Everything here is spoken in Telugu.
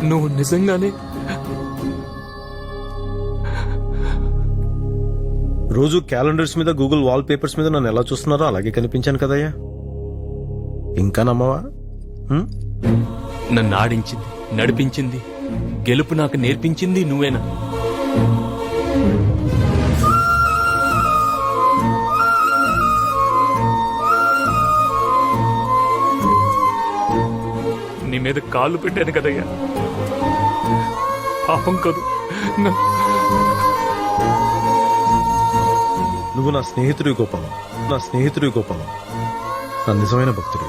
నువ్వు నిజంగానే రోజు క్యాలెండర్స్ మీద గూగుల్ వాల్ పేపర్స్ మీద నన్ను ఎలా చూస్తున్నారో అలాగే కనిపించాను కదయ్యా. ఇంకా నమ్మవా? నన్ను ఆడించింది, నడిపించింది, గెలుపు నాకు నేర్పించింది నువ్వేనా? నీ మీద కాళ్ళు పెట్టాను కదయ్యా, పాపం కాదు. నువ్వు నా స్నేహితుడి గోపాలం, నా స్నేహితుడి గోపాలం, నా నిజమైన భక్తుడి.